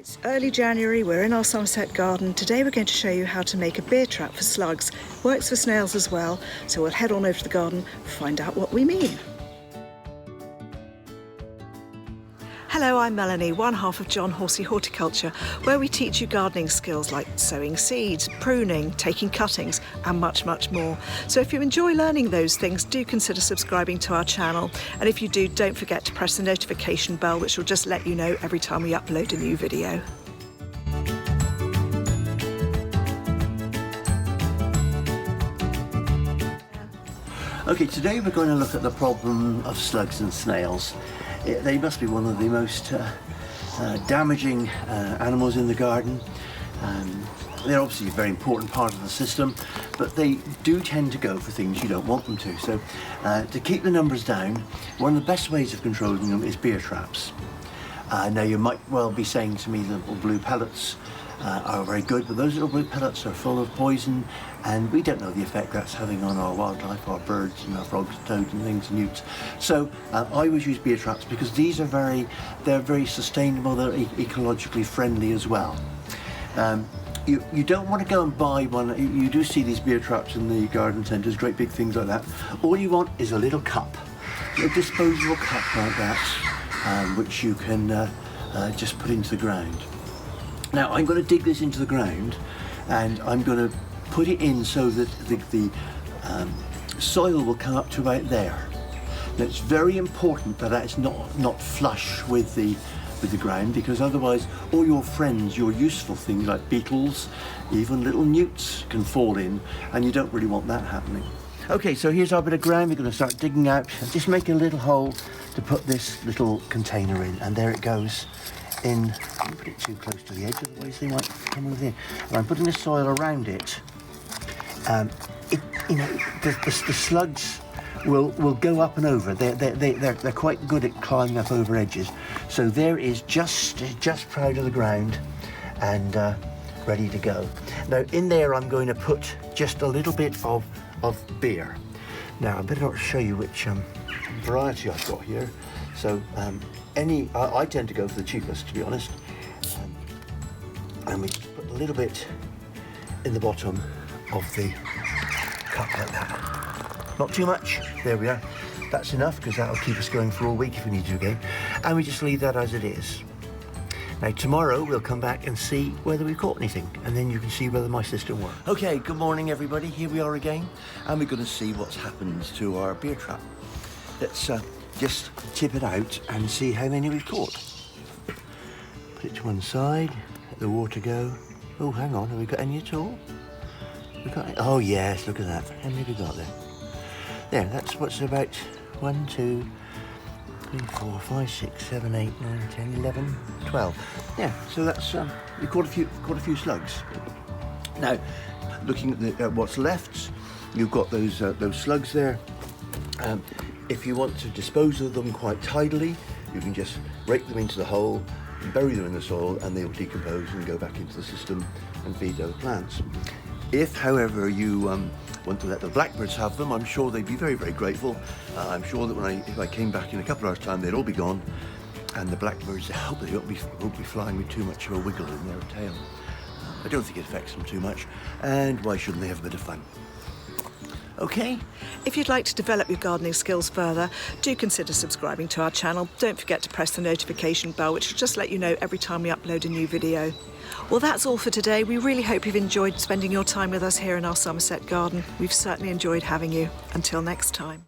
It's early January, we're in our Somerset garden. Today we're going to show you how to make a beer trap for slugs. Works for snails as well, so we'll head on over to the garden and find out what we mean. Hello, I'm Melanie, one half of John Horsey Horticulture, where we teach you gardening skills like sowing seeds, pruning, taking cuttings and much, much more. So if you enjoy learning those things, do consider subscribing to our channel. And if you do, don't forget to press the notification bell, which will just let you know every time we upload a new video. Okay, today we're going to look at the problem of slugs and snails. They must be one of the most damaging animals in the garden. They're obviously a very important part of the system, but they do tend to go for things you don't want them to. So to keep the numbers down, one of the best ways of controlling them is beer traps. Now you might well be saying to me that little blue pellets are very good, but those little blue pellets are full of poison, and we don't know the effect that's having on our wildlife, our birds and our frogs, toads and things, newts. So I always use beer traps because these are very sustainable, they're ecologically friendly as well. You don't want to go and buy one. You do see these beer traps in the garden centres, great big things like that. All you want is a little cup, a disposable cup like that, which you can just put into the ground. Now I'm going to dig this into the ground and I'm going to put it in so that the soil will come up to about there. Now it's very important that it's not flush with the ground, because otherwise all your friends, your useful things like beetles, even little newts can fall in, and you don't really want that happening. Okay, so here's our bit of ground. We're going to start digging out and just make a little hole to put this little container in, and there it goes in. Don't put it too close to the edge, otherwise they might come over there. And I'm putting the soil around it. You know, the slugs will go up and over. They're quite good at climbing up over edges. So there is just proud of the ground and ready to go. Now in there I'm going to put just a little bit of beer. Now I better not show you which variety I've got here. So I tend to go for the cheapest, to be honest. And we just put a little bit in the bottom of the cup like that. Not too much. There we are. That's enough, because that'll keep us going for all week if we need to again. And we just leave that as it is. Now tomorrow we'll come back and see whether we caught anything, and then you can see whether my system worked. Okay, good morning everybody. Here we are again, and we're going to see what's happened to our beer trap. Let's just tip it out and see how many we've caught. Put it to one side, let the water go. Oh, hang on, have we got any at all? Oh yes, look at that. How many have we got there? There, that's what's about 1, 2, 3, 4, 5, 6, 7, 8, 9, 10, 11, 12. Yeah, so that's we caught a few slugs. Now, looking at what's left, you've got those slugs there. If you want to dispose of them quite tidily, you can just rake them into the hole, bury them in the soil, and they will decompose and go back into the system and feed other plants. If, however, you want to let the blackbirds have them, I'm sure they'd be very, very grateful. I'm sure that if I came back in a couple of hours' time, they'd all be gone, and the blackbirds, I hope they won't be flying with too much of a wiggle in their tail. I don't think it affects them too much, and why shouldn't they have a bit of fun? Okay. If you'd like to develop your gardening skills further, do consider subscribing to our channel. Don't forget to press the notification bell, which will just let you know every time we upload a new video. Well, that's all for today. We really hope you've enjoyed spending your time with us here in our Somerset garden. We've certainly enjoyed having you. Until next time.